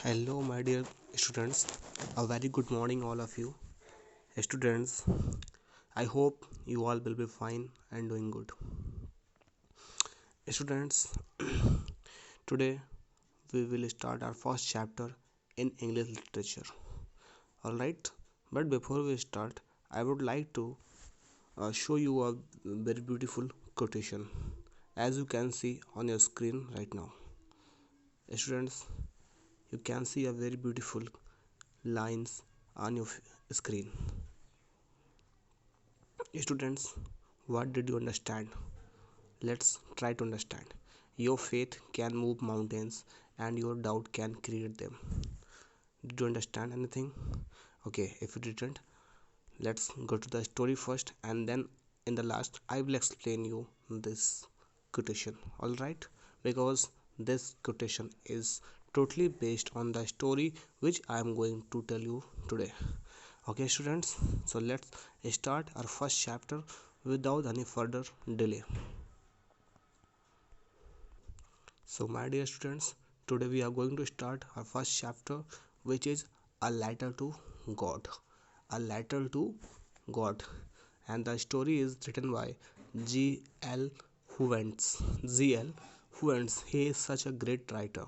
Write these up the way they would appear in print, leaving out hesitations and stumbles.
Hello, my dear students. A very good morning, all of you. Students, I hope you all will be fine and doing good. Students, today we will start our first chapter in English literature. Alright, but before we start, I would like to show you a very beautiful quotation as you can see on your screen right now. Students, you can see a very beautiful lines on your screen. Students, what did you understand? Let's try to understand. Your faith can move mountains and your doubt can create them. Did you understand anything? Okay, if you didn't, let's go to the story first and then in the last I will explain you this quotation. Alright? Because this quotation is totally based on the story which I am going to tell you today. Okay students, so let's start our first chapter without any further delay. So my dear students, today we are going to start our first chapter which is a letter to God. A letter to God, and the story is written by G.L. Huvents. G.L. Huvents, he is such a great writer.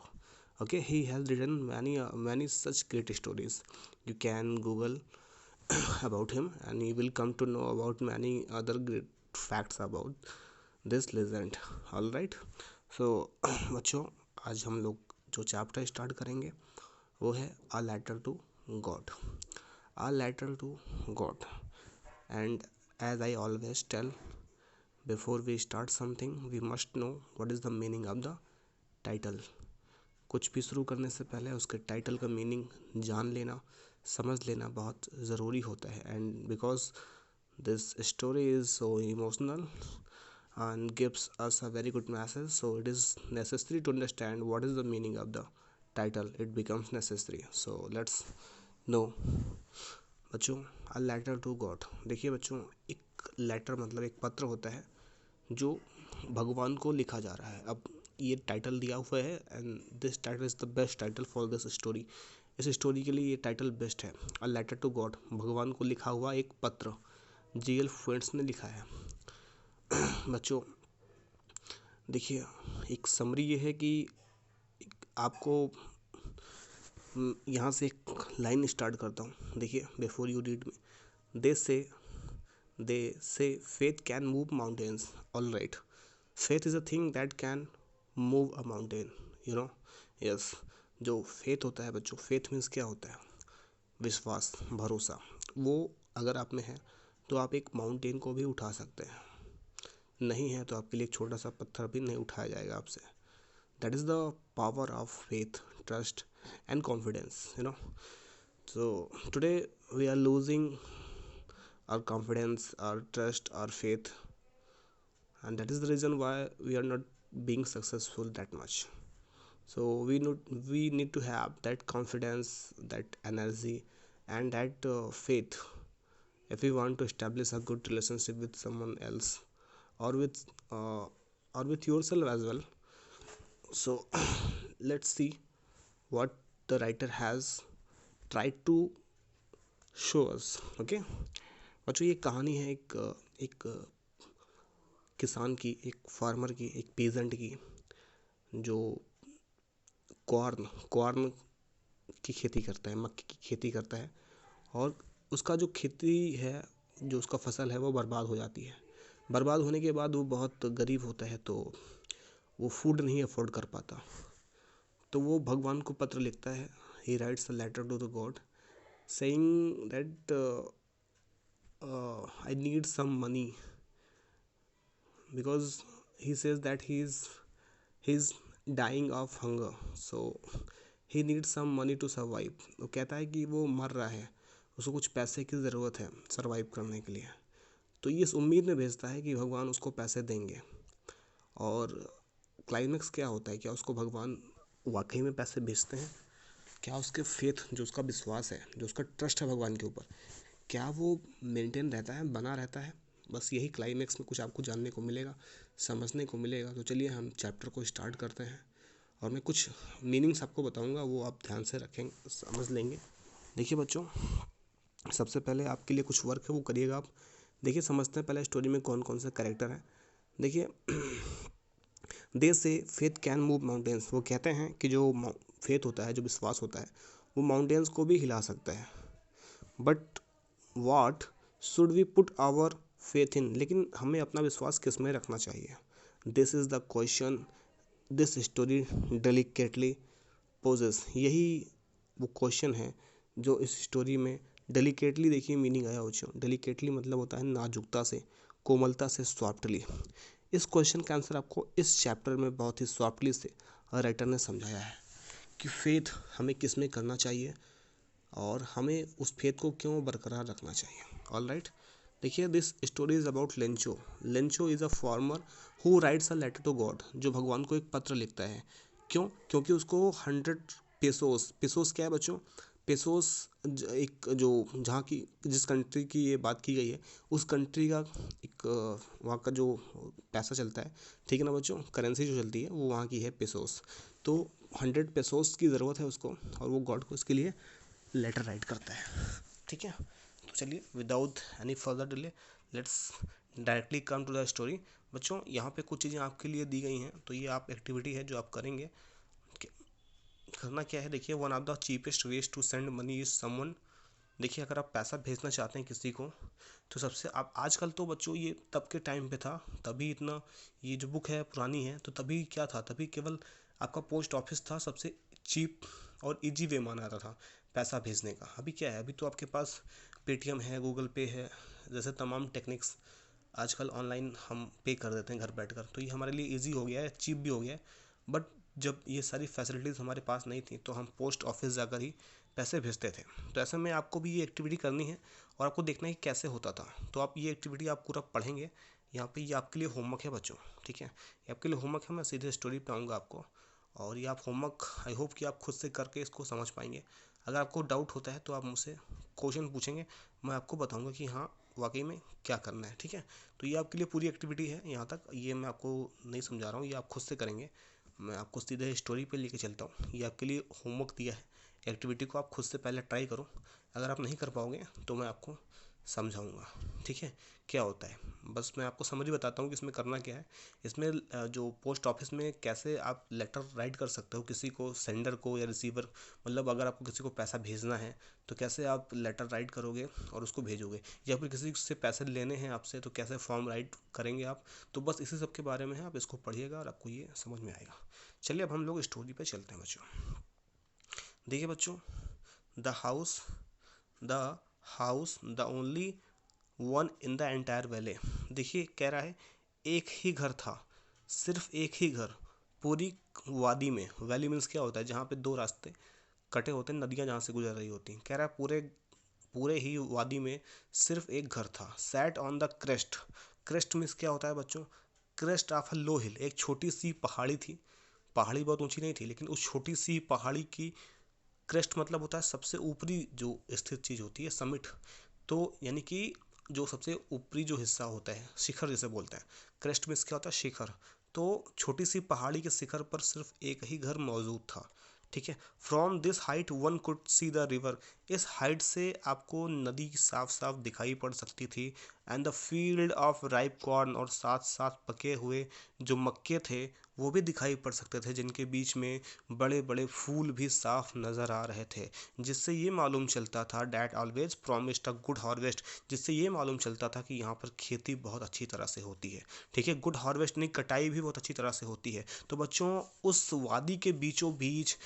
Okay, he has written many such great stories. You can Google about him and you will come to know about many other great facts about this legend. All right, so बच्चों, आज हम लोग जो chapter start करेंगे वो है a letter to God. A letter to God. And as I always tell, before we start something we must know what is the meaning of the title. कुछ भी शुरू करने से पहले उसके टाइटल का मीनिंग जान लेना, समझ लेना बहुत ज़रूरी होता है. And because this story is so emotional and gives us a very good message, so it is necessary to understand what is the meaning of the title. It becomes necessary, so let's know. बच्चों, a letter to God. देखिए बच्चों, एक letter मतलब एक पत्र होता है जो भगवान को लिखा जा रहा है. अब ये टाइटल दिया हुआ है and this title is the best title for this story. इस स्टोरी के लिए ये टाइटल बेस्ट है. अ लेटर टू गॉड, भगवान को लिखा हुआ एक पत्र. G.L. Huvents ने लिखा है. बच्चों देखिए, एक समरी ये है कि आपको यहाँ से एक लाइन स्टार्ट करता हूँ. देखिए, बिफोर यू रीड मी, दे से faith can move mountains. All right, faith is a thing that can move a mountain, you know. Yes, जो फेथ होता है बच्चों, फेथ मीन्स क्या होता है? विश्वास, भरोसा. वो अगर आप में है तो आप एक माउंटेन को भी उठा सकते हैं. नहीं है तो आपके लिए एक छोटा सा पत्थर भी नहीं उठाया जाएगा आपसे. That is the power of faith, trust and confidence, you know. So today we are losing our confidence, our trust, our faith, and that is the reason why we are not being successful that much. So we need to have that confidence, that energy, and that faith if we want to establish a good relationship with someone else or with yourself as well. So let's see what the writer has tried to show us. Okay, बच्चों, ये कहानी है एक किसान की, एक farmer की, एक पेजेंट की जो कॉर्न की खेती करता है, मक्की की खेती करता है. और उसका जो खेती है, जो उसका फसल है वो बर्बाद हो जाती है. बर्बाद होने के बाद वो बहुत गरीब होता है, तो वो फूड नहीं अफोर्ड कर पाता. तो वो भगवान को पत्र लिखता है. He writes a letter to the God saying that I need some money, because he says that he is dying of hunger, so he need some money to survive. वो कहता है कि वो मर रहा है, उसको कुछ पैसे की ज़रूरत है सर्वाइव करने के लिए. तो ये इस उम्मीद में भेजता है कि भगवान उसको पैसे देंगे. और क्लाइमेक्स क्या होता है? क्या उसको भगवान वाकई में पैसे भेजते हैं? क्या उसके फेथ, जो उसका विश्वास है, जो उसका ट्रस्ट है भगवान के ऊपर, क्या वो मेंटेन रहता है, बना रहता है? बस यही क्लाइमेक्स में कुछ आपको जानने को मिलेगा, समझने को मिलेगा. तो चलिए हम चैप्टर को स्टार्ट करते हैं और मैं कुछ मीनिंग्स आपको बताऊंगा, वो आप ध्यान से रखेंगे, समझ लेंगे। देखिए बच्चों, सबसे पहले आपके लिए कुछ वर्क है वो करिएगा आप। देखिए समझते हैं पहले स्टोरी में कौन कौन से कैरेक्टर हैं। देखिए दे से फेथ कैन मूव माउंटेन्स, वो कहते हैं कि जो फेथ होता है, जो विश्वास होता है, वो माउंटेन्स को भी हिला सकता है। But what should we put our faith in, लेकिन हमें अपना विश्वास किस में रखना चाहिए। This is the question this story delicately poses, यही वो क्वेश्चन है जो इस स्टोरी में डेलिकेटली, देखिए मीनिंग आया बच्चों, डेलिकेटली मतलब होता है नाजुकता से, कोमलता से, सॉफ्टली। इस क्वेश्चन का आंसर आपको इस चैप्टर में बहुत ही सॉफ्टली से राइटर ने समझाया है कि फेथ हमें किस में करना चाहिए और हमें उस फेथ को क्यों बरकरार रखना चाहिए। ऑल राइट, देखिए this story is about Lencho. Lencho is a farmer who writes a letter to God, जो भगवान को एक पत्र लिखता है। क्यों? क्योंकि उसको 100 पेसोस, पेसोस क्या है बच्चों, पेसोस एक जो जहाँ की जिस कंट्री की ये बात की गई है उस कंट्री का एक वहाँ का जो पैसा चलता है, ठीक है ना बच्चों, करेंसी जो चलती है वो वहाँ की है पेसोस। तो 100 पेसोस की ज़रूरत है उसको और वो गॉड को इसके लिए लेटर राइट करता है। ठीक है, तो चलिए without any further delay let's directly come to the story. बच्चों यहाँ पे कुछ चीज़ें आपके लिए दी गई हैं, तो ये आप एक्टिविटी है जो आप करेंगे। करना क्या है, देखिए one of the cheapest ways to send money is someone. देखिए अगर आप पैसा भेजना चाहते हैं किसी को, तो सबसे आप आजकल तो बच्चों ये तब के टाइम पे था, तभी इतना, ये जो बुक है पुरानी है, तो तभी क्या था, तभी केवल आपका पोस्ट ऑफिस था सबसे चीप और इजी वे माना जाता था पैसा भेजने का। अभी क्या है, अभी तो आपके पास पेटीएम है, गूगल पे है, जैसे तमाम टेक्निक्स आजकल ऑनलाइन हम पे कर देते हैं घर बैठकर, तो ये हमारे लिए इजी हो गया है, चीप भी हो गया है। बट जब ये सारी फैसिलिटीज़ हमारे पास नहीं थी तो हम पोस्ट ऑफिस जाकर ही पैसे भेजते थे। तो ऐसे में आपको भी ये एक्टिविटी करनी है और आपको देखना है कि कैसे होता था। तो आप ये एक्टिविटी आप पूरा पढ़ेंगे यहाँ पे, ये आपके लिए होमवर्क है बच्चों। ठीक है, ये आपके लिए होमवर्क है, मैं सीधे स्टोरी पे आऊँगा आपको, और ये आप होमवर्क आई होप कि आप खुद से करके इसको समझ पाएंगे। अगर आपको डाउट होता है तो आप मुझसे क्वेश्चन पूछेंगे, मैं आपको बताऊँगा कि हाँ वाकई में क्या करना है। ठीक है, तो ये आपके लिए पूरी एक्टिविटी है यहाँ तक, ये मैं आपको नहीं समझा रहा हूँ, ये आप खुद से करेंगे। मैं आपको सीधे स्टोरी पे लेके चलता हूँ। ये आपके लिए होमवर्क दिया है, एक्टिविटी को आप खुद से पहले ट्राई करो। अगर आप नहीं कर पाओगे तो मैं आपको समझाऊंगा, ठीक है, क्या होता है। बस मैं आपको समझ ही बताता हूँ कि इसमें करना क्या है। इसमें जो पोस्ट ऑफिस में कैसे आप लेटर राइट कर सकते हो किसी को, सेंडर को या रिसीवर, मतलब अगर आपको किसी को पैसा भेजना है तो कैसे आप लेटर राइट करोगे और उसको भेजोगे, या फिर किसी से पैसे लेने हैं आपसे तो कैसे फॉर्म राइट करेंगे आप। तो बस इसी सब के बारे में है, आप इसको पढ़िएगा और आपको ये समझ में आएगा। चलिए अब हम लोग स्टोरी पे चलते हैं बच्चों। देखिए बच्चों, the house the house the only one in the entire valley. देखिए कह रहा है एक ही घर था, सिर्फ एक ही घर पूरी वादी में। वैली मीन्स क्या होता है, जहाँ पे दो रास्ते कटे होते हैं, नदियाँ जहाँ से गुजर रही होती हैं। कह रहा है पूरे पूरे ही वादी में सिर्फ एक घर था। Sat on the crest, crest means क्या होता है बच्चों, क्रेस्ट ऑफ अ लो हिल, एक छोटी सी पहाड़ी थी। पहाड़ी बहुत ऊंची नहीं थी, लेकिन उस छोटी सी पहाड़ी की क्रेस्ट मतलब होता है सबसे ऊपरी जो स्थित चीज़ होती है, समिट। तो यानी कि जो सबसे ऊपरी जो हिस्सा होता है, शिखर जिसे बोलते हैं। क्रेस्ट मीन्स क्या होता है, शिखर। तो छोटी सी पहाड़ी के शिखर पर सिर्फ एक ही घर मौजूद था। ठीक है, from this height one could see the river, इस हाइट से आपको नदी साफ साफ दिखाई पड़ सकती थी। And the field of ripe corn, और साथ साथ पके हुए जो मक्के थे वो भी दिखाई पड़ सकते थे, जिनके बीच में बड़े बड़े फूल भी साफ नज़र आ रहे थे, जिससे ये मालूम चलता था that always promised a good harvest, जिससे ये मालूम चलता था कि यहाँ पर खेती बहुत अच्छी तरह से होती है। ठीक है, गुड हार्वेस्ट नहीं, कटाई भी बहुत अच्छी तरह से होती है। तो बच्चों उस वादी के बीचों बीच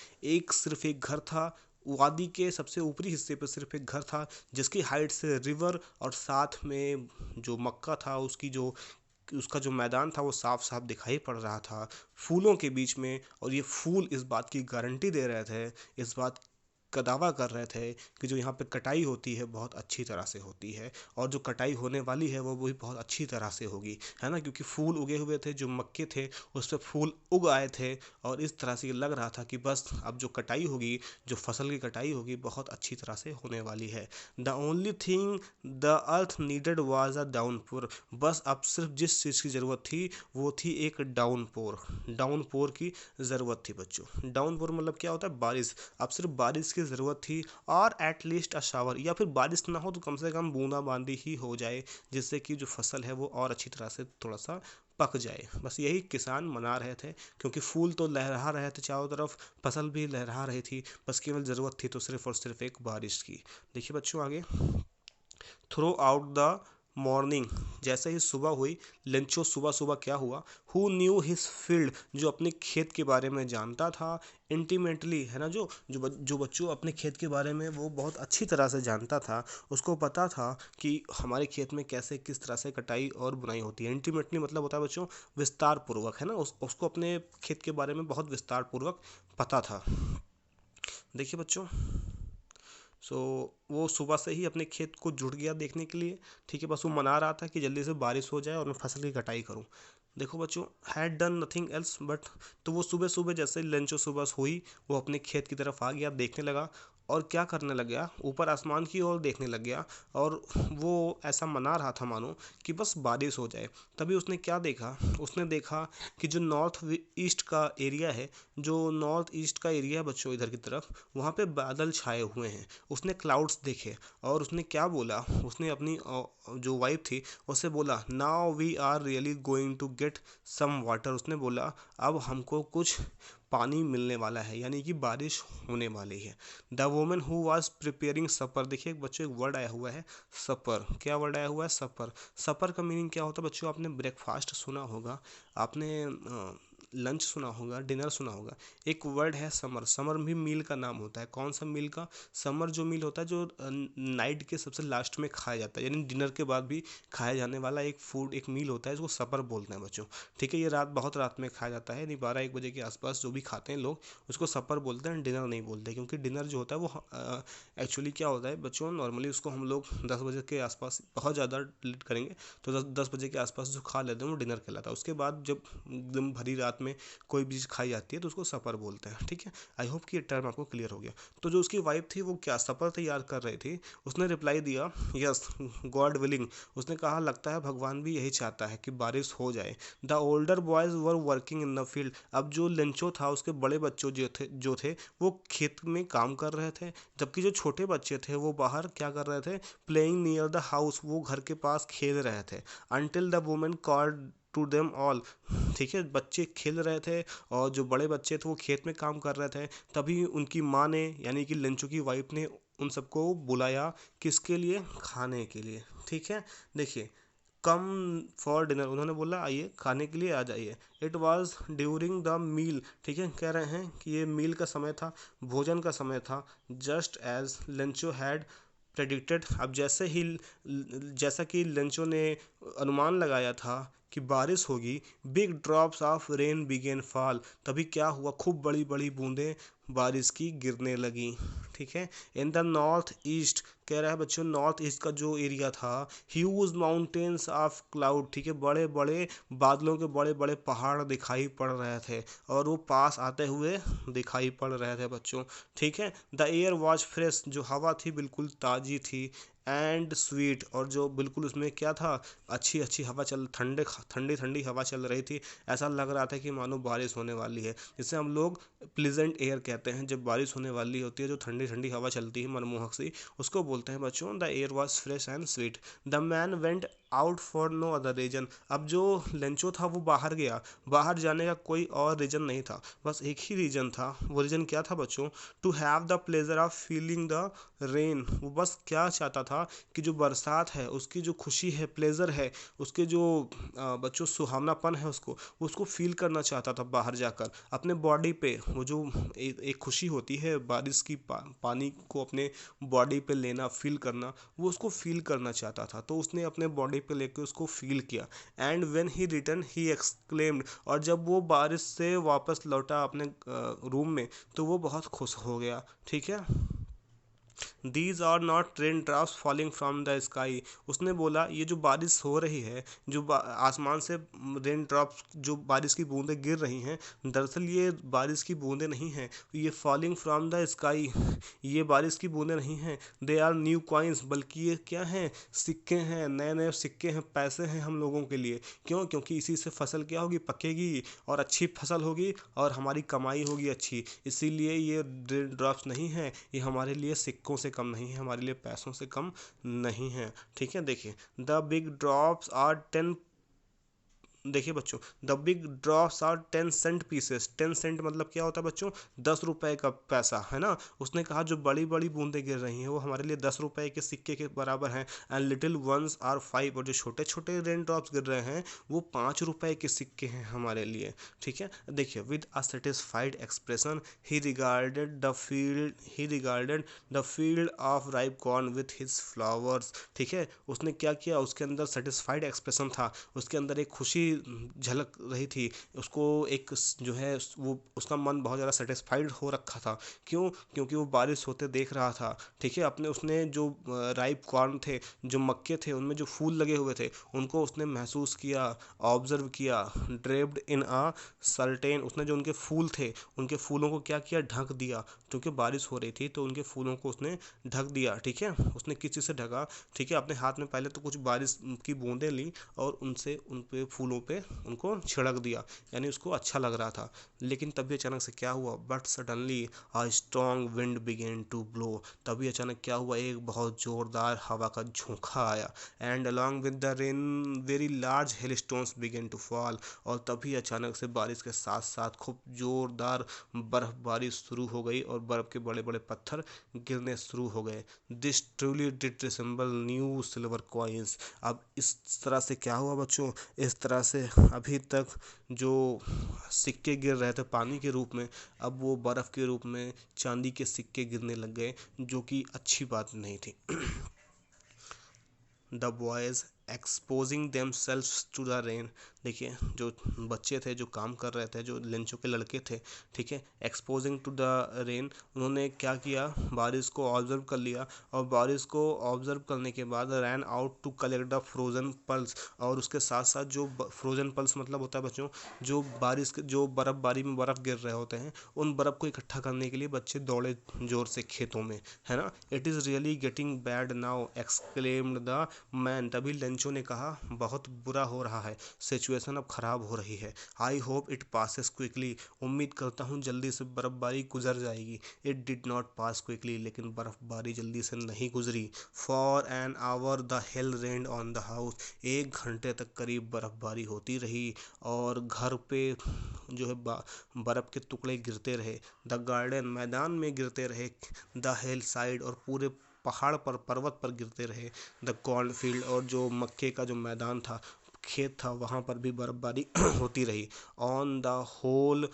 सिर्फ एक घर था। वादी के सबसे ऊपरी हिस्से पर सिर्फ एक घर था, जिसकी हाइट से रिवर और साथ में जो मक्का था उसका जो मैदान था वो साफ साफ दिखाई पड़ रहा था फूलों के बीच में। और ये फूल इस बात की गारंटी दे रहे थे, इस बात का दावा कर रहे थे कि जो यहाँ पे कटाई होती है बहुत अच्छी तरह से होती है, और जो कटाई होने वाली है वो भी बहुत अच्छी तरह से होगी, है ना, क्योंकि फूल उगे हुए थे, जो मक्के थे उस पर फूल उग आए थे, और इस तरह से ये लग रहा था कि बस अब जो कटाई होगी, जो फसल की कटाई होगी बहुत अच्छी तरह से होने वाली है। The only thing the earth needed was a downpour, बस अब सिर्फ जिस चीज़ की ज़रूरत थी वो थी एक डाउनपोर, डाउनपोर की ज़रूरत थी बच्चों। डाउनपोर मतलब क्या होता है, बारिश, अब सिर्फ बारिश की ज़रूरत थी, और एटलीस्ट अ शावर, या फिर बारिश ना हो तो कम से कम बूंदाबांदी ही हो जाए, जिससे कि जो फसल है वो और अच्छी तरह से थोड़ा सा पक जाए। बस यही किसान मना रहे थे, क्योंकि फूल तो लहरा रहे थे चारों तरफ, फसल भी लहरा रही थी, बस केवल ज़रूरत थी तो सिर्फ और सिर्फ एक बारिश की। देखिए बच्चों आगे, थ्रू आउट द मॉर्निंग, जैसे ही सुबह हुई, लेंचो सुबह सुबह क्या हुआ, हु न्यू हिज फील्ड, जो अपने खेत के बारे में जानता था, इंटीमेटली, है ना, जो बच्चों अपने खेत के बारे में वो बहुत अच्छी तरह से जानता था, उसको पता था कि हमारे खेत में कैसे किस तरह से कटाई और बुनाई होती है। इंटीमेटली मतलब होता है बच्चों विस्तार पूर्वक, है ना, उसको अपने खेत के बारे में बहुत विस्तार पूर्वक पता था। देखिए बच्चों, सो वो सुबह से ही अपने खेत को जुट गया देखने के लिए, ठीक है, बस वो मना रहा था कि जल्दी से बारिश हो जाए और मैं फसल की कटाई करूं। देखो बच्चों, had done nothing else but, तो वो सुबह सुबह जैसे लंचो सुबह हुई, वो अपने खेत की तरफ आ गया, देखने लगा, और क्या करने लग गया, ऊपर आसमान की ओर देखने लग गया, और वो ऐसा मना रहा था मानो कि बस बारिश हो जाए। तभी उसने क्या देखा, उसने देखा कि जो नॉर्थ ईस्ट का एरिया है, जो नॉर्थ ईस्ट का एरिया है बच्चों इधर की तरफ, वहाँ पे बादल छाए हुए हैं। उसने क्लाउड्स देखे, और उसने क्या बोला, उसने अपनी जो वाइफ थी उससे बोला, now we are really going to get some water, उसने बोला अब हमको कुछ पानी मिलने वाला है, यानी कि बारिश होने वाली है। The woman who was preparing supper, देखिए बच्चों एक वर्ड आया हुआ है सपर, क्या वर्ड आया हुआ है, सपर। सपर का मीनिंग क्या होता है बच्चों, आपने ब्रेकफास्ट सुना होगा, आपने लंच सुना होगा, डिनर सुना होगा। एक वर्ड है समर, समर भी मील का नाम होता है। कौन सा मील का, समर जो मील होता है जो नाइट के सबसे लास्ट में खाया जाता है, यानी डिनर के बाद भी खाया जाने वाला एक फूड, एक मील होता है, इसको सपर बोलते हैं बच्चों, ठीक है। ये बहुत रात में खाया जाता है, यानी 12-1 बजे के आसपास जो भी खाते हैं लोग उसको सपर बोलते हैं, डिनर नहीं बोलते, क्योंकि डिनर जो होता है वो एक्चुअली क्या होता है बच्चों, नॉर्मली उसको हम लोग 10 बजे के आसपास, बहुत ज़्यादा लेट करेंगे तो 10 बजे के आसपास जो खा लेते हैं वो डिनर कहलाता है। उसके बाद जब एकदम भरी रात में कोई भी चीज़ खाई जाती है तो उसको सपर बोलते हैं, ठीक है। आई होप कि ये टर्म आपको क्लियर हो गया। तो जो उसकी वाइफ थी वो क्या सपर तैयार कर रही थी, उसने रिप्लाई दिया यस गॉड विलिंग, उसने कहा लगता है भगवान भी यही चाहता है कि बारिश हो जाए। The older boys were working in the field, अब जो लेंचो था उसके बड़े बच्चों जो थे वो खेत में काम कर रहे थे, जबकि जो छोटे बच्चे थे वो बाहर क्या कर रहे थे, प्लेइंग नियर द हाउस, वो घर के पास खेल रहे थे। Until the women called to them all, ठीक है, बच्चे खेल रहे थे और जो बड़े बच्चे थे वो खेत में काम कर रहे थे। तभी उनकी माँ ने, यानी कि लेंचो की वाइफ ने उन सबको बुलाया, किसके लिए, खाने के लिए, ठीक है। देखिए, कम फॉर डिनर, उन्होंने बोला आइए खाने के लिए आ जाइए। It was during the meal, ठीक है, कह रहे हैं कि ये मील का समय था, भोजन का समय था। Just as Lencho had predicted, अब जैसा कि लेंचो ने अनुमान लगाया था कि बारिश होगी, big drops of rain began fall, तभी क्या हुआ, खूब बड़ी बड़ी बूंदें बारिश की गिरने लगी, ठीक है। इन द नॉर्थ ईस्ट, कह रहा है बच्चों नॉर्थ ईस्ट का जो एरिया था, ह्यूज माउंटेन्स ऑफ क्लाउड, ठीक है, बड़े बड़े बादलों के बड़े बड़े पहाड़ दिखाई पड़ रहे थे और वो पास आते हुए दिखाई पड़ रहे थे बच्चों, ठीक है। द एयर वॉज फ्रेश, जो हवा थी बिल्कुल ताज़ी थी, एंड स्वीट, और जो बिल्कुल उसमें क्या था, अच्छी अच्छी हवा ठंडी ठंडी हवा चल रही थी। ऐसा लग रहा था कि मानो बारिश होने वाली है, जिसे हम लोग प्लीजेंट एयर कहते हैं। जब बारिश होने वाली होती है जो ठंडी ठंडी हवा चलती है मनमोहक सी, उसको बोलते हैं बच्चों the air was fresh and sweet. The man went out for no other reason, अब जो लेंचो था वो बाहर गया, बाहर जाने का कोई और रीजन नहीं था, बस एक ही रीजन था। वो रीजन क्या था बच्चों, to have the pleasure of feeling the rain, वो बस क्या चाहता था कि जो बरसात है उसकी जो खुशी है, प्लेजर है, उसके जो बच्चों सुहावनापन है, उसको फील करना चाहता था बाहर जाकर अपने बॉडी पे। वो जो एक खुशी होती है बारिश की, पानी को अपने बॉडी पे लेना, फील करना, वो उसको फील करना चाहता था, तो उसने अपने बॉडी पे लेके उसको फील किया। And when he return he exclaimed, और जब वो बारिश से वापस लौटा अपने रूम में तो वो बहुत खुश हो गया, ठीक है। These are not rain drops falling from the sky. उसने बोला ये जो बारिश हो रही है, जो आसमान से रेन ड्रॉप्स, जो बारिश की बूंदें गिर रही हैं, दरअसल ये बारिश की बूंदें नहीं हैं, ये फॉलिंग फ्रॉम द स्काई, ये बारिश की बूंदें नहीं हैं। दे आर न्यू कॉइन्स, बल्कि ये क्या हैं, सिक्के हैं, नए नए सिक्के हैं, पैसे हैं हम लोगों के लिए। क्यों? क्योंकि इसी से फसल क्या होगी, पकेगी और अच्छी फसल होगी और हमारी कमाई होगी अच्छी। इसीलिए ये रेन ड्रॉप्स नहीं है, ये हमारे लिए सिक्कों से कम नहीं है, हमारे लिए पैसों से कम नहीं है। ठीक है, देखिए द बिग ड्रॉप्स आर 10, देखिए बच्चों, the big drops are 10 cent pieces. 10 cent मतलब क्या होता है बच्चों, 10 रुपए का पैसा, है ना। उसने कहा जो बड़ी बड़ी बूंदें गिर रही हैं वो हमारे लिए 10 रुपए के सिक्के के बराबर हैं। एंड लिटिल वंस आर 5, और जो छोटे छोटे रेन ड्रॉप्स गिर रहे हैं वो 5 रुपए के सिक्के हैं हमारे लिए। ठीक है, देखिए with a satisfied expression he regarded the field of ripe corn with his flowers. ठीक है, उसने क्या किया, उसके अंदर सेटिस्फाइड एक्सप्रेशन था, उसके अंदर एक खुशी झलक रही थी, उसको एक जो है वो उसका मन बहुत ज़्यादा सेटिस्फाइड हो रखा था। क्यों? क्योंकि वो बारिश होते देख रहा था। ठीक है, अपने उसने जो राइप कॉर्न थे, जो मक्के थे, उनमें जो फूल लगे हुए थे उनको उसने महसूस किया, ऑब्जर्व किया। ड्रेप्ड इन आ सर्टेन, उसने जो उनके फूल थे उनके फूलों को क्या किया, ढक दिया। क्योंकि बारिश हो रही थी तो उनके फूलों को उसने ढक दिया। ठीक है, उसने किस चीज़ से ढका, ठीक है, अपने हाथ में पहले तो कुछ बारिश की बूंदें ली और उनसे उन पे फूलों पे उनको छिड़क दिया, यानी उसको अच्छा लग रहा था। लेकिन तभी अचानक से क्या हुआ, but suddenly a strong wind began to blow. तभी अचानक क्या हुआ, एक बहुत जोरदार हवा का झोंका आया। And along with the rain very large hail stones began to fall. और तभी अचानक से बारिश के साथ साथ खूब जोरदार बर्फबारी शुरू हो गई और बर्फ के बड़े बड़े पत्थर गिरने शुरू हो गए। This truly did resemble new silver coins. अब इस तरह से क्या हुआ बच्चों, इस तरह से अभी तक जो सिक्के गिर रहे थे पानी के रूप में, अब वो बर्फ़ के रूप में चांदी के सिक्के गिरने लग गए, जो कि अच्छी बात नहीं थी। The boys exposing themselves to the rain. देखिए जो बच्चे थे जो काम कर रहे थे, जो लेंचों के लड़के थे, ठीक है, एक्सपोजिंग टू द रेन, उन्होंने क्या किया, बारिश को ऑब्जर्व कर लिया और बारिश को ऑब्जर्व करने के बाद ran out to collect the frozen pearls. और उसके साथ साथ जो फ्रोजन पल्स मतलब होता है बच्चों, जो बारिश जो बर्फबारी में बर्फ़ गिर रहे होते हैं, उन बर्फ़ को इकट्ठा करने के लिए बच्चे दौड़े जोर से खेतों में, है ना। It is really getting bad now exclaimed the man. तभी लेंचो ने कहा बहुत बुरा हो रहा है, सिचुएशन अब ख़राब हो रही है। I hope it passes quickly, उम्मीद करता हूँ जल्दी से बर्फ़बारी गुजर जाएगी। It did not pass quickly, लेकिन बर्फ़बारी जल्दी से नहीं गुजरी। For an hour the hell rained on the house, 1 घंटे तक करीब बर्फ़बारी होती रही और घर पे जो है बर्फ़ के टुकड़े गिरते रहे। द गार्डन, मैदान में गिरते रहे। द हिल साइड, और पूरे पहाड़ पर, पर्वत पर गिरते रहे। द कॉर्नफील्ड, और जो मक्के का जो मैदान था, खेत था, वहाँ पर भी बर्फबारी होती रही। ऑन द होल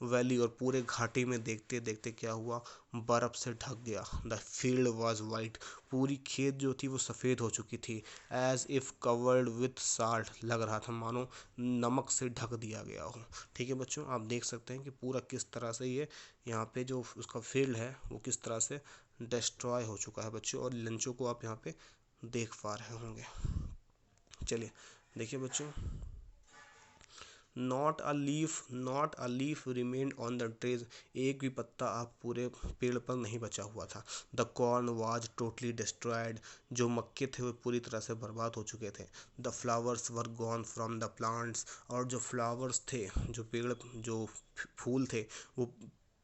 वैली, और पूरे घाटी में देखते देखते क्या हुआ, बर्फ़ से ढक गया। द फील्ड वॉज वाइट, पूरी खेत जो थी वो सफ़ेद हो चुकी थी। As if covered with salt, लग रहा था मानो नमक से ढक दिया गया हो। ठीक है बच्चों, आप देख सकते हैं कि पूरा किस तरह से ये यहाँ पे जो उसका फील्ड है वो किस तरह से डिस्ट्रॉय हो चुका है बच्चों, और लंचों को आप यहाँ पे देख पा रहे होंगे। चलिए देखिए बच्चों, not a leaf remained on the trees, एक भी पत्ता आप पूरे पेड़ पर नहीं बचा हुआ था। The corn was totally destroyed, जो मक्के थे वो पूरी तरह से बर्बाद हो चुके थे। The flowers were gone from the plants, और जो फ्लावर्स थे, जो पेड़, जो फूल थे, वो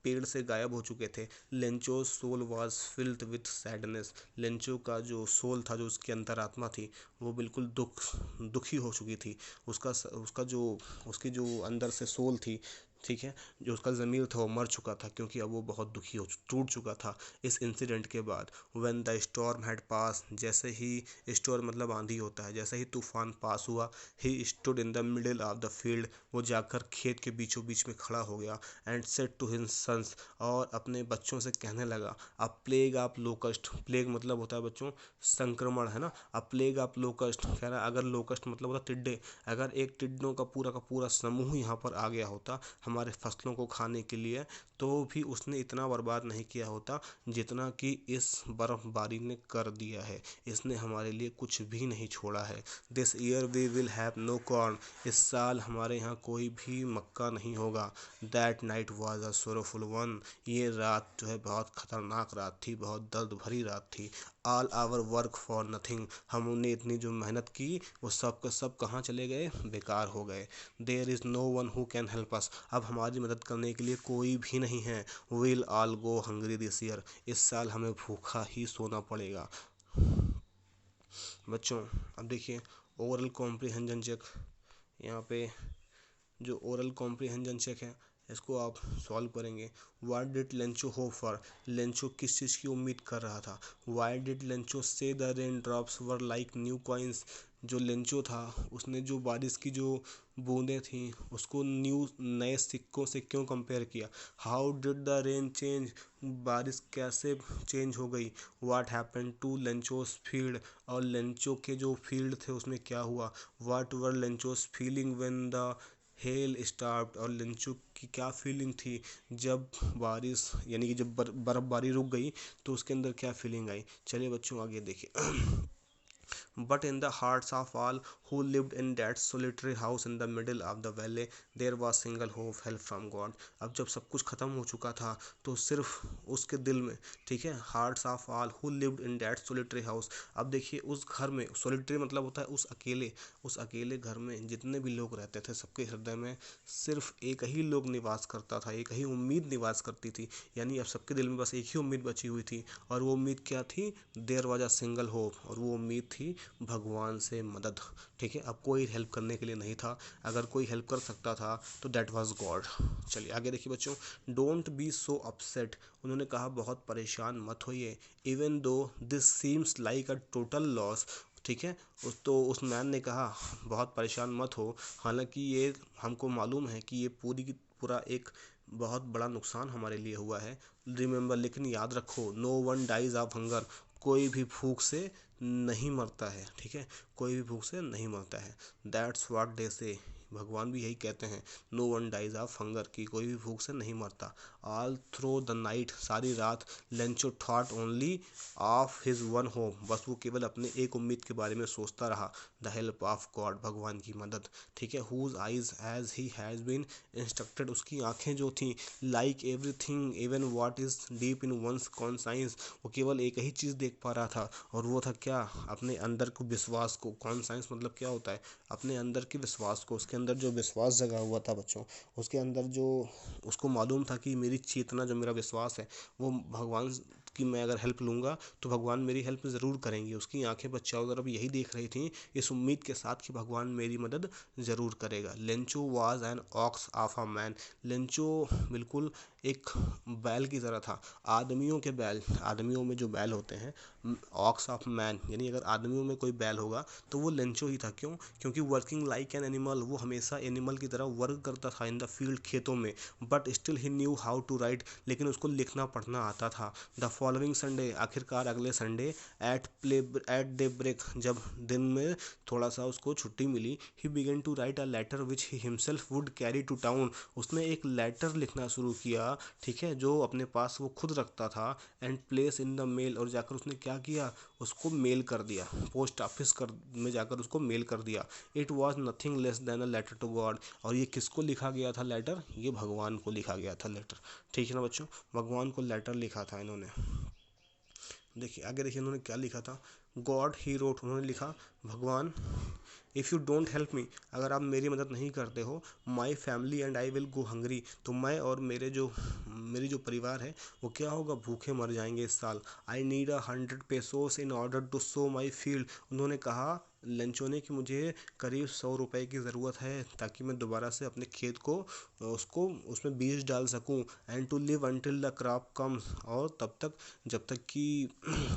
पेड़ से गायब हो चुके थे। Lencho soul was filled with sadness, Lencho का जो सोल था, जो उसकी अंतरात्मा थी, वो बिल्कुल दुखी हो चुकी थी। उसका जो उसकी जो अंदर से सोल थी, ठीक है, जो उसका ज़मीर था वो मर चुका था, क्योंकि अब वो बहुत दुखी हो टूट चुका था इस इंसिडेंट के बाद। व्हेन द स्टॉर्म हैड पास, जैसे ही स्टॉर्म मतलब आंधी होता है, जैसे ही तूफान पास हुआ, he stood in the middle of the field, वो जाकर खेत के बीचों बीच में खड़ा हो गया। And said to his sons, और अपने बच्चों से कहने लगा, a plague of locust, plague मतलब होता है बच्चों संक्रमण, है ना। अ प्लेग ऑफ लोकस्ट कह रहा है, अगर लोकस्ट मतलब होता टिड्डे, अगर एक टिड्डों का पूरा समूह यहाँ पर आ गया होता हमारे फसलों को खाने के लिए, तो भी उसने इतना बर्बाद नहीं किया होता जितना कि इस बर्फबारी ने कर दिया है। इसने हमारे लिए कुछ भी नहीं छोड़ा है। This year we will have no corn, इस साल हमारे यहाँ कोई भी मक्का नहीं होगा। That night was a sorrowful one, ये रात जो है बहुत खतरनाक रात थी, बहुत दर्द भरी रात थी। All our work for nothing, हमने इतनी जो मेहनत की वो सब के सब कहाँ चले गए, बेकार हो गए। There is no one who can help us, अब हमारी मदद करने के लिए कोई भी नहीं है। Will all go hungry this year, इस साल हमें भूखा ही सोना पड़ेगा। बच्चों अब देखिए ओरल कॉम्प्रिहेंजन चेक, यहाँ पे जो ओरल कॉम्प्रिहेंजन चेक है इसको आप सॉल्व करेंगे। What did Lencho hope for, Lencho किस चीज़ की उम्मीद कर रहा था। वाई डिड लेंचो से the rain drops were like new coins, जो लेंचो था उसने जो बारिश की जो बूंदें थी उसको नए सिक्कों से क्यों कंपेयर किया। How did the rain change, बारिश कैसे चेंज हो गई। What happen to Lencho's field, और लेंचो के जो फील्ड थे उसमें क्या हुआ। What were Lencho's feeling when the hail start, और लेंचो की क्या फीलिंग थी जब बारिश यानी कि जब बर्फबारी रुक गई तो उसके अंदर क्या फीलिंग आई। चलिए बच्चों आगे देखिए। But in the hearts of all who lived in that solitary house in the middle of the valley there was single hope, help from God। अब जब सब कुछ खत्म हो चुका था तो सिर्फ उसके दिल में, ठीक है, hearts of all who lived in that solitary house, अब देखिए उस घर में, solitary मतलब होता है उस अकेले घर में जितने भी लोग रहते थे सबके हृदय में सिर्फ एक ही लोग निवास करता था, एक ही उम्मीद निवास करती थी। यानी अब सबके दिल में बस एक ही उम्मीद बची हुई थी, और वो उम्मीद क्या थी, there was a single hope, और वो उम्मीद थी भगवान से मदद। ठीक है, अब कोई हेल्प करने के लिए नहीं था, अगर कोई हेल्प कर सकता था तो दैट वाज गॉड। चलिए आगे देखिए बच्चों। डोंट बी सो अपसेट, उन्होंने कहा बहुत परेशान मत होइए। Even though this seems like a total loss, ठीक है, उस मैन ने कहा बहुत परेशान मत हो, हालांकि ये हमको मालूम है कि ये पूरा एक बहुत बड़ा नुकसान हमारे लिए हुआ है। रिमेंबर, लेकिन याद रखो, no one dies of hunger, कोई भी भूख से नहीं मरता है। ठीक है, कोई भी भूख से नहीं मरता है। दैट्स व्हाट दे से, भगवान भी यही कहते हैं, no one dies of hunger, कि कोई भी भूख से नहीं मरता। ऑल थ्रू द नाइट, सारी रात, Lencho thought only of his one hope, बस वो केवल अपने एक उम्मीद के बारे में सोचता रहा, द हेल्प ऑफ गॉड, भगवान की मदद। ठीक है, whose eyes as he has been instructed, उसकी आंखें जो थी, like everything even what is deep in one's conscience, वो केवल एक ही चीज़ देख पा रहा था, और वो था क्या, अपने अंदर को, विश्वास को। कॉन्साइंस मतलब क्या होता है, अपने अंदर के विश्वास को, उसके अंदर जो विश्वास जगा हुआ था बच्चों, उसके अंदर जो उसको मालूम था कि मेरी चेतना, जो मेरा विश्वास है वो भगवान की, मैं अगर हेल्प लूँगा तो भगवान मेरी हेल्प ज़रूर करेंगे। उसकी आंखें बस चारों तरफ यही देख रही थी, इस उम्मीद के साथ कि भगवान मेरी मदद ज़रूर करेगा। Lencho was an ox of a man, Lencho बिल्कुल एक बैल की तरह था, आदमियों के बैल, आदमियों में जो बैल होते हैं, ऑक्स ऑफ मैन, यानी अगर आदमियों में कोई बैल होगा तो वो लेंचो ही था। क्यों, क्योंकि वर्किंग लाइक एन एनिमल, वो हमेशा एनिमल की तरह वर्क करता था इन द फील्ड, खेतों में। But still he knew how to write, लेकिन उसको लिखना पढ़ना आता था। द फॉलोइंग संडे, आखिरकार अगले संडे, एट डे ब्रेक, जब दिन में थोड़ा सा उसको छुट्टी मिली, he began to write a letter which he himself would carry to town, उसने एक लेटर लिखना शुरू किया, ठीक है, जो अपने पास वो खुद रखता था, and place in the mail, और जाकर उसने क्या किया, उसको मेल कर दिया, पोस्ट ऑफिस में जाकर उसको मेल कर दिया। It was nothing less than a letter to God, और ये किसको लिखा गया था लेटर, ये भगवान को लिखा गया था लेटर। ठीक है ना बच्चों, भगवान को लेटर लिखा था इन्होंने। देखिए आगे देखिए इन्होंने क्या लिखा था। गॉड ही रोट, उन्होंने लिखा, भगवान, if you don't help me, अगर आप मेरी मदद नहीं करते हो, my family and I will go hungry, तो मैं और मेरी जो परिवार है वो क्या होगा, भूखे मर जाएंगे इस साल। I need 100 pesos in order to sow my field, उन्होंने कहा लेंचो ने कि मुझे करीब 100 रुपए की ज़रूरत है ताकि मैं दोबारा से अपने खेत को उसमें बीज डाल सकूं, and to live until the crop comes, और तब तक, जब तक कि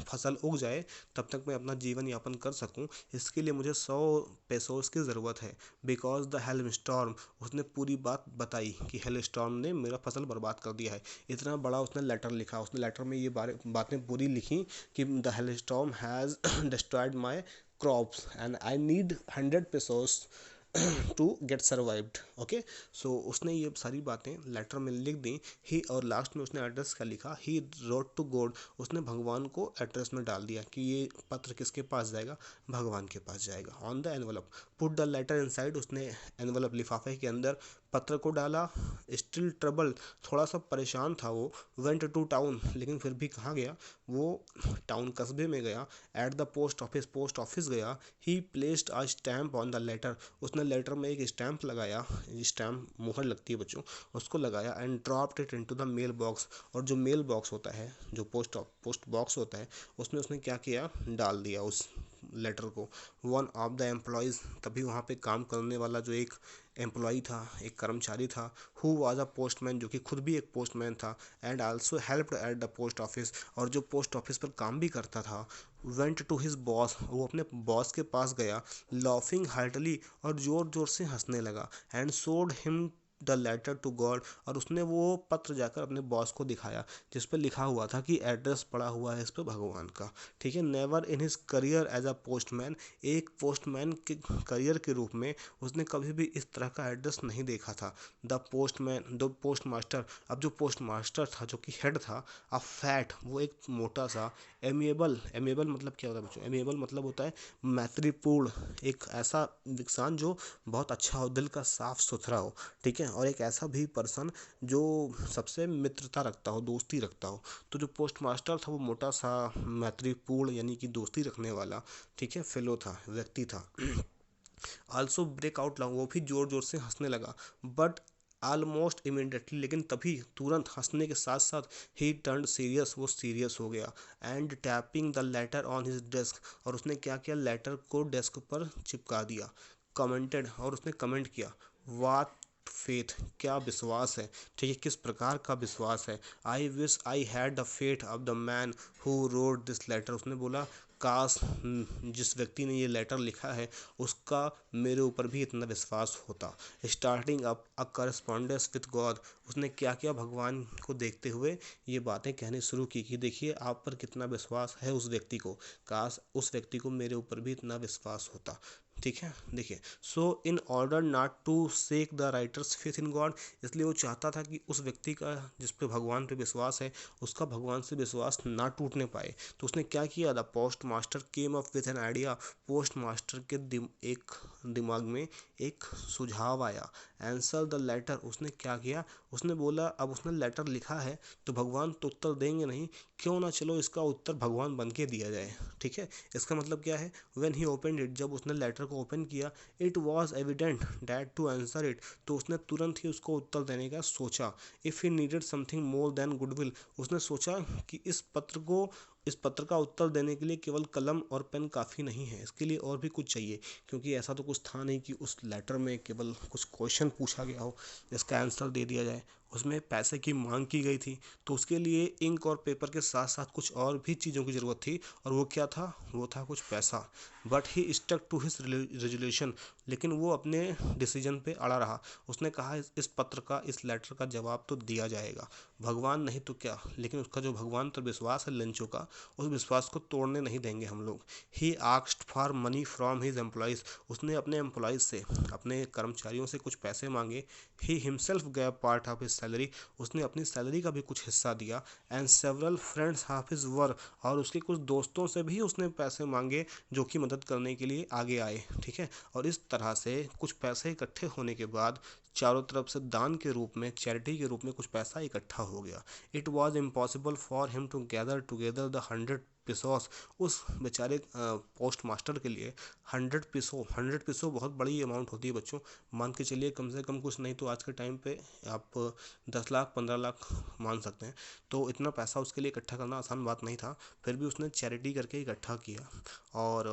फसल उग जाए तब तक मैं अपना जीवन यापन कर सकूं, इसके लिए मुझे 100 पेसोस की ज़रूरत है। बिकॉज द हेल स्टॉर्म, उसने पूरी बात बताई कि हेल स्टॉर्म ने मेरा फसल बर्बाद कर दिया है। इतना बड़ा उसने लेटर लिखा, उसने लेटर में ये बातें पूरी लिखी कि the hail storm has destroyed my crops and I need 100 pesos to get survived. Okay, so उसने ये सारी बातें लेटर में लिख दी ही, और लास्ट में उसने एड्रेस क्या लिखा, ही रोट टू गॉड, उसने भगवान को एड्रेस में डाल दिया कि ये पत्र किसके पास जाएगा, भगवान के पास जाएगा। On the envelope put the letter inside, उसने एनवलप लिफाफे के अंदर पत्र को डाला। स्टिल ट्रबल, थोड़ा सा परेशान था वो। वेंट टू टाउन, लेकिन फिर भी कहाँ गया वो, टाउन कस्बे में गया। At the post office, post office गया। He placed a stamp on the letter, उसने लेटर में एक स्टैम्प लगाया, स्टैम्प मुहर लगती है बच्चों, उसको लगाया। And dropped it into the mail box, और जो मेल बॉक्स होता है, जो पोस्ट बॉक्स होता है, उसमें उसने क्या किया, डाल दिया उस लेटर को। वन ऑफ द एम्प्लॉयज़, तभी वहाँ पे काम करने वाला जो एक एम्प्लॉय था, एक कर्मचारी था, हु वाज अ पोस्टमैन, जो कि खुद भी एक पोस्टमैन था, and also helped eight the post office, और जो पोस्ट ऑफिस पर काम भी करता था, वेंट टू हिज बॉस, वो अपने बॉस के पास गया, लाफिंग हार्टली, और ज़ोर ज़ोर से हंसने लगा। And showed him the letter to God, और उसने वो पत्र जाकर अपने बॉस को दिखाया, जिस पर लिखा हुआ था कि एड्रेस पड़ा हुआ है इस पर भगवान का। ठीक है, never in his career as a postman, एक पोस्टमैन के करियर के रूप में उसने कभी भी इस तरह का एड्रेस नहीं देखा था। The postman, the post master, अब जो पोस्ट मास्टर था, जो कि हेड था, अ फैट, वो एक मोटा सा, एमिएबल, एमिएबल मतलब क्या होता है बच्चों, एमिएबल मतलब होता है मैत्रीपूर्ण, एक ऐसा इंसान जो बहुत अच्छा हो, दिल का साफ सुथरा हो। ठीक है, और एक ऐसा भी पर्सन जो सबसे मित्रता रखता हो, दोस्ती रखता हो। तो जो पोस्ट मास्टर था वो मोटा सा, मैत्रीपूर्ण यानी कि दोस्ती रखने वाला, ठीक है, फेलो था, व्यक्ति था। आल्सो ब्रेक आउट लाउड, वो भी जोर जोर से हंसने लगा। बट ऑलमोस्ट इमिडिएटली, लेकिन तभी तुरंत हंसने के साथ साथ ही टर्न सीरियस, वो सीरियस हो गया। And tapping the later on his desk, और उसने क्या किया, लेटर को डेस्क पर चिपका दिया। कमेंटेड, और उसने कमेंट किया, वाट फेथ, क्या विश्वास है। ठीक है, किस प्रकार का विश्वास है। I wish I had the faith of the man who wrote this letter, उसने बोला काश जिस व्यक्ति ने ये लेटर लिखा है उसका मेरे ऊपर भी इतना विश्वास होता। Starting up a correspondence with God, उसने क्या किया, भगवान को देखते हुए ये बातें कहनी शुरू की कि देखिए आप पर कितना विश्वास है उस व्यक्ति को, काश उस व्यक्ति को मेरे ऊपर भी इतना विश्वास होता। ठीक है, देखिए, so in order not to shake the writer's faith in God, इसलिए वो चाहता था कि उस व्यक्ति का जिस पे भगवान पे विश्वास है, उसका भगवान से विश्वास ना टूटने पाए। तो उसने क्या किया, the post master came up with an idea, post master के एक दिमाग में एक सुझाव आया। आंसर द लेटर, उसने क्या किया, उसने बोला अब उसने लेटर लिखा है तो भगवान तो उत्तर देंगे नहीं, क्यों ना चलो इसका उत्तर भगवान बन के दिया जाए। ठीक है, इसका मतलब क्या है, व्हेन ही ओपनड इट, जब उसने लेटर को ओपन किया, it was evident that to answer it, तो उसने तुरंत ही उसको उत्तर देने का सोचा। If he needed something more than goodwill, उसने सोचा कि इस पत्र का उत्तर देने के लिए केवल कलम और पेन काफ़ी नहीं है, इसके लिए और भी कुछ चाहिए, क्योंकि ऐसा तो कुछ था नहीं कि उस लेटर में केवल कुछ क्वेश्चन पूछा गया हो जिसका आंसर दे दिया जाए, उसमें पैसे की मांग की गई थी। तो उसके लिए इंक और पेपर के साथ साथ कुछ और भी चीज़ों की ज़रूरत थी, और वो क्या था, वो था कुछ पैसा। But he stuck to his resolution, लेकिन वो अपने डिसीजन पे अड़ा रहा। उसने कहा इस पत्र का, इस लेटर का जवाब तो दिया जाएगा, भगवान नहीं तो क्या, लेकिन उसका जो भगवान पर विश्वास है लेंचो का, उस विश्वास को तोड़ने नहीं देंगे हम लोग। He asked for money from his employees, उसने अपने एम्प्लॉयज़ से, अपने कर्मचारियों से कुछ पैसे मांगे। He himself gave part of his salary, उसने अपनी सैलरी का भी कुछ हिस्सा दिया। And several friends of his were, और उसके कुछ दोस्तों से भी उसने पैसे मांगे जो कि मदद करने के लिए आगे आए। ठीक है, और इस तरह से कुछ पैसे इकट्ठे होने के बाद चारों तरफ से दान के रूप में, चैरिटी के रूप में कुछ पैसा इकट्ठा हो गया। It was impossible for him to gather together the 100 pesos, उस बेचारे पोस्ट मास्टर के लिए 100 पेसो बहुत बड़ी अमाउंट होती है बच्चों। मान के चलिए कम से कम कुछ नहीं तो आज के टाइम पे आप 10 लाख 15 लाख मान सकते हैं। तो इतना पैसा उसके लिए इकट्ठा करना आसान बात नहीं था, फिर भी उसने चैरिटी करके इकट्ठा किया, और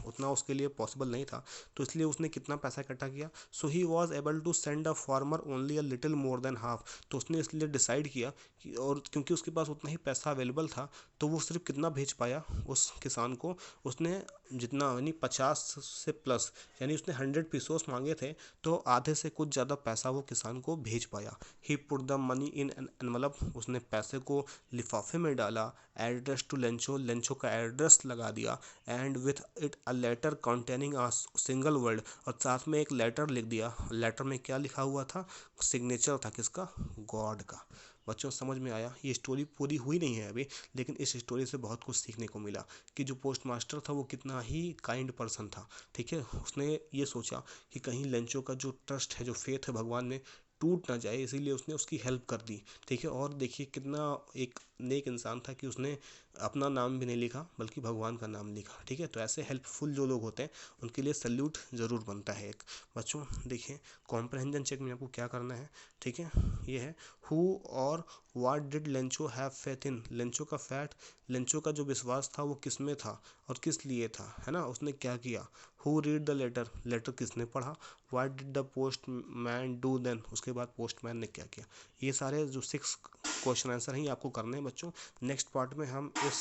उतना उसके लिए पॉसिबल नहीं था, तो इसलिए उसने कितना पैसा इकट्ठा किया। So he was able to send a farmer only a little more than half, तो उसने इसलिए डिसाइड किया कि, और क्योंकि उसके पास उतना ही पैसा अवेलेबल था, तो वो सिर्फ कितना भेज पाया उस किसान को, उसने जितना यानी 50 से प्लस यानी उसने 100 पीसोस मांगे थे तो आधे से कुछ ज़्यादा पैसा वो किसान को भेज पाया। He put the money in an envelope, उसने पैसे को लिफाफे में डाला, एड्रेस टू लेंचो, लेंचो का एड्रेस लगा दिया, and with it a letter containing a single word, और साथ में एक लेटर लिख दिया। लेटर में क्या लिखा हुआ था? सिग्नेचर था किसका? गॉड का। बच्चों समझ में आया? ये स्टोरी पूरी हुई नहीं है अभी, लेकिन इस स्टोरी से बहुत कुछ सीखने को मिला कि जो पोस्ट मास्टर था वो कितना ही काइंड पर्सन था। ठीक है, उसने ये सोचा कि कहीं लेंचो का जो ट्रस्ट है, जो फेथ है भगवान में, टूट ना जाए, इसीलिए उसने उसकी हेल्प कर दी। ठीक है, और देखिए कितना एक नेक इंसान था कि उसने अपना नाम भी नहीं लिखा बल्कि भगवान का नाम लिखा। ठीक है, तो ऐसे हेल्पफुल जो लोग होते हैं उनके लिए सल्यूट ज़रूर बनता है एक। बच्चों देखिए, कॉम्प्रहेंजन चेक में आपको क्या करना है। ठीक है, ये है हु और what did Lencho have faith in, Lencho का फैट, लेंचो का जो विश्वास था वो किस में था और किस लिए था, है ना, उसने क्या किया। Who read the letter, letter किसने पढ़ा। What did the post man do then, उसके बाद पोस्टमैन ने क्या किया। ये सारे जो 6 क्वेश्चन आंसर हैं ये आपको करने हैं बच्चों। नेक्स्ट पार्ट में हम इस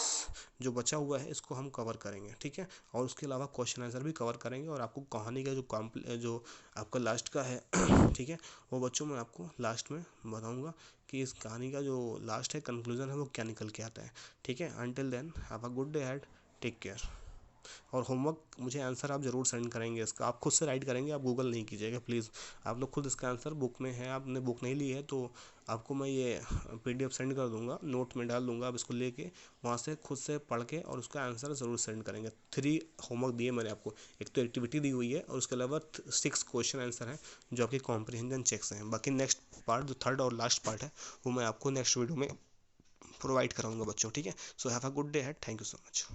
जो बचा हुआ है इसको हम कवर करेंगे। ठीक है, और उसके अलावा क्वेश्चन आंसर भी कवर करेंगे, और आपको कहानी का जो आपका लास्ट का है ठीक है, वो बच्चों मैं आपको लास्ट में बताऊंगा कि इस कहानी का जो लास्ट है कंक्लूजन है वो क्या निकल के आता है। ठीक है, until then have a good day ahead, take care. और होमवर्क मुझे आंसर आप ज़रूर सेंड करेंगे इसका, आप खुद से राइट करेंगे, आप गूगल नहीं कीजिएगा प्लीज़। आप लोग खुद इसका आंसर बुक में है, आपने बुक नहीं ली है तो आपको मैं ये PDF सेंड कर दूंगा, नोट में डाल दूंगा, आप इसको लेके वहाँ से खुद से पढ़ के और उसका आंसर ज़रूर सेंड करेंगे। 3 होमवर्क दिए मैंने आपको, एक तो एक्टिविटी दी हुई है और उसके अलावा 6 क्वेश्चन आंसर हैं जो आपके कॉम्प्रिहेंजन चेक्स हैं। बाकी नेक्स्ट पार्ट जो थर्ड और लास्ट पार्ट है वो मैं आपको नेक्स्ट वीडियो में प्रोवाइड कराऊंगा बच्चों। ठीक है, so have a good day had, thank you so much.